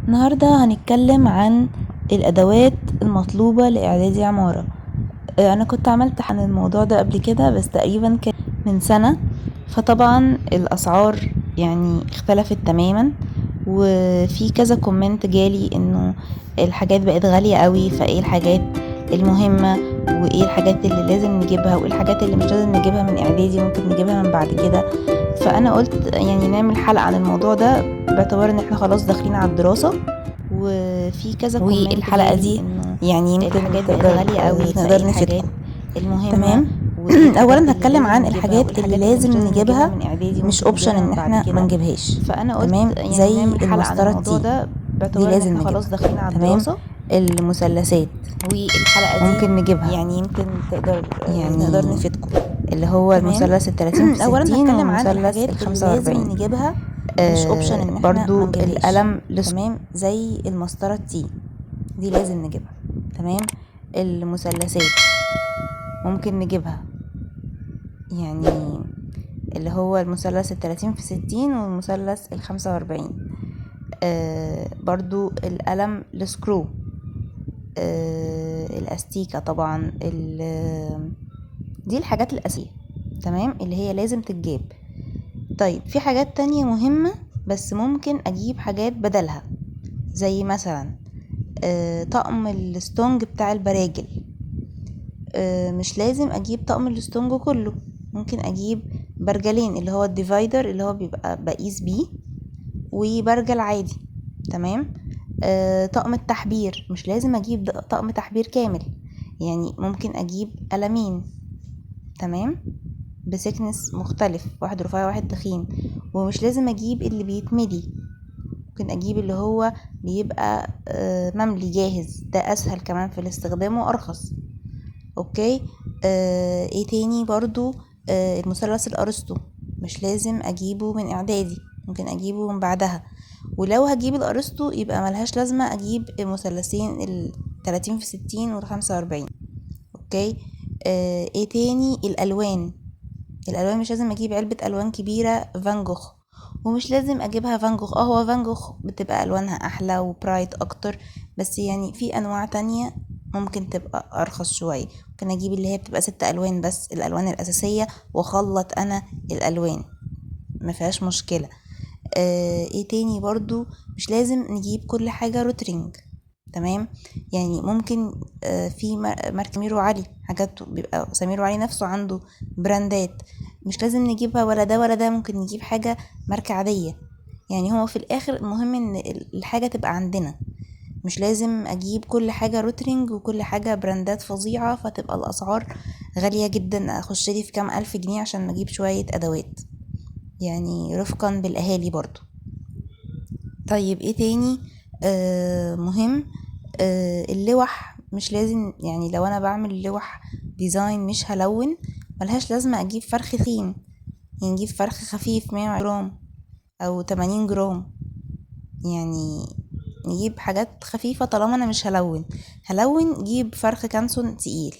النهاردة هنتكلم عن الأدوات المطلوبة لإعدادي عمارة. أنا كنت عملت عن الموضوع ده قبل كده، بس تقريبا كان من سنة. فطبعا الأسعار يعني اختلفت تماما، وفي كذا كومنت جالي انه الحاجات بقت غالية قوي، فايه الحاجات المهمة وايه الحاجات اللي لازم نجيبها وايه الحاجات اللي مش لازم نجيبها من اعدادي، ممكن نجيبها من بعد كده. فانا قلت يعني نعمل حلقة عن الموضوع ده، باعتبار ان احنا خلاص داخلين على الدراسة. وفي كذا كومنت والحلقة جالي دي انه يعني يمكن الحاجات بقت تقدر غالية قوي، نقدر فايه الحاجات نفيدكم. المهمة تمام. وايه الحاجات اولا اللي هتكلم لازم عن نجيبها الحاجات اللي والحاجات اللي مش لازم لازم نجيبها نجيبها، من اعدادي مش ممكن اوبشن نجيبها ان من بعد احنا ما كده. نجيبهاش. فانا قلت تمام، يعني زي نعمل حلقة عن المسطرة الموضوع تي ده، دي باعتبار ان لازم احنا خلاص نجيبها. داخلين على تمام. الدراسة. المثلثات والحلقة دي ممكن نجيبها، يعني يمكن تقدر يعني نقدر نفيدكم. اللي هو تمام. المثلث 30 في اولا 60 هتكلم عن والمثلث الحاجات اللي لازم 45. نجيبها، مش اوبشن ان احنا ما برضو نجيبهاش. القلم تمام، زي المسطرة تي دي لازم نجيبها. تمام. المثلثات ممكن نجيبها، يعني اللي هو المثلث 30 في 60 والمثلث 45. برضو القلم السكرو، الاستيكة طبعا، دي الحاجات الأساسية. تمام، اللي هي لازم تتجاب. طيب في حاجات تانية مهمة، بس ممكن أجيب حاجات بدلها، زي مثلا طقم الستونج بتاع البراجل. مش لازم أجيب طقم الستونج كله، ممكن أجيب برجلين، اللي هو الديفايدر اللي هو بيبقى بقيس بيه، وبرجل عادي. تمام. طقم التحبير مش لازم أجيب طقم تحبير كامل، يعني ممكن أجيب قلمين. تمام، بسكنس مختلف، واحد رفيع واحد تخين. ومش لازم اجيب اللي بيتملي، ممكن اجيب اللي هو بيبقى مملي جاهز، ده اسهل كمان في الاستخدام وارخص. اوكي. ايه تاني برضو؟ المثلث الارسطو مش لازم اجيبه من اعدادي، ممكن اجيبه من بعدها. ولو هجيب الارسطو يبقى ملهاش لازمة اجيب المثلثين 30 في 60 و45. اوكي. ايه تاني؟ الالوان مش لازم اجيب علبة الوان كبيرة فان جوخ، ومش لازم اجيبها فان جوخ. هو فان جوخ بتبقى الوانها احلى وبرايت اكتر، بس يعني في انواع تانية ممكن تبقى ارخص شوية. ممكن اجيب اللي هي بتبقى 6 الوان بس، الالوان الاساسية، واخلط انا الالوان، ما فيهاش مشكلة. ايه تاني برضو؟ مش لازم نجيب كل حاجة روترينج. تمام، يعني ممكن في ماركة سمير وعلي، حاجات بيبقى سمير وعلي نفسه عنده براندات، مش لازم نجيبها ولا ده ولا ده، ممكن نجيب حاجة ماركة عادية. يعني هو في الاخر المهم ان الحاجة تبقى عندنا، مش لازم اجيب كل حاجة روترينج وكل حاجة براندات فظيعة فتبقى الاسعار غالية جدا، اخش لي في كام الف جنيه عشان اجيب شوية ادوات، يعني رفقا بالاهالي برضو. طيب ايه تاني؟ مهم. اللوح مش لازم، يعني لو انا بعمل لوح ديزاين مش هلون، ملهاش لازمة اجيب فرخ ثخين، يعني نجيب فرخ خفيف 100 جرام او 80 جرام، يعني نجيب حاجات خفيفة طالما انا مش هلون جيب فرخ كانسون تقيل.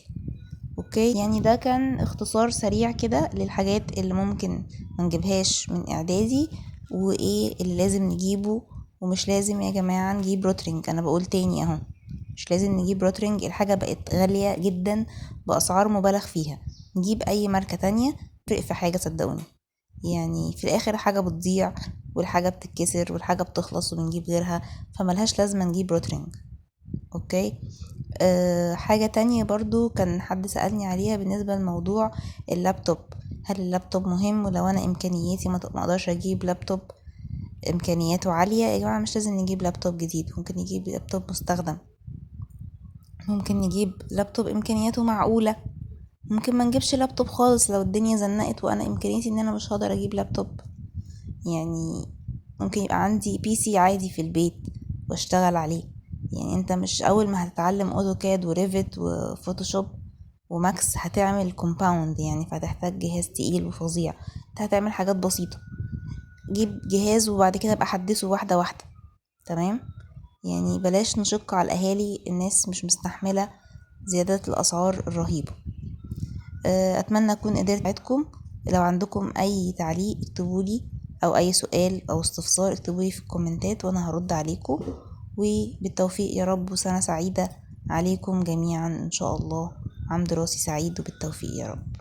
اوكي، يعني ده كان اختصار سريع كده للحاجات اللي ممكن ما نجيبهاش من اعدادي، وايه اللي لازم نجيبه ومش لازم. يا جماعة نجيب روترينج، انا بقول تاني اهو، مش لازم نجيب روترينج، الحاجة بقت غالية جدا بأسعار مبالغ فيها. نجيب اي ماركة تانية فرق في حاجة، صدقوني، يعني في الاخر حاجة بتضيع والحاجة بتتكسر والحاجة بتخلص وبنجيب غيرها، فملهاش لازمة نجيب روترينج. اوكي. حاجة تانية برضو كان حد سألني عليها بالنسبة لموضوع اللابتوب، هل اللابتوب مهم؟ ولو انا امكانياتي ما اقدرش اجيب لابتوب امكانياته عالية، يا جماعة مش لازم نجيب لابتوب جديد، ممكن نجيب لابتوب مستخدم، ممكن نجيب لابتوب امكانياته معقولة، ممكن ما نجيبش لابتوب خالص لو الدنيا زنقت وانا امكانياتي ان انا مش هقدر اجيب لابتوب. يعني ممكن يبقى عندي بي سي عادي في البيت واشتغل عليه. يعني انت مش اول ما هتتعلم اوتوكاد وريفت وفوتوشوب وماكس هتعمل كومباوند، يعني فهتحتاج جهاز تقيل وفظيع، انت هتعمل حاجات بسيطة، جيب جهاز وبعد كده بقى حدثه واحدة واحدة. تمام، يعني بلاش نشق على الاهالي، الناس مش مستحملة زيادة الاسعار الرهيبة. اتمنى اكون قدرت اساعدكم. لو عندكم اي تعليق اكتبولي، او اي سؤال او استفسار اكتبولي في الكومنتات وانا هرد عليكم. وبالتوفيق يا رب، وسنة سعيدة عليكم جميعا إن شاء الله. عام دراسي سعيد وبالتوفيق يا رب.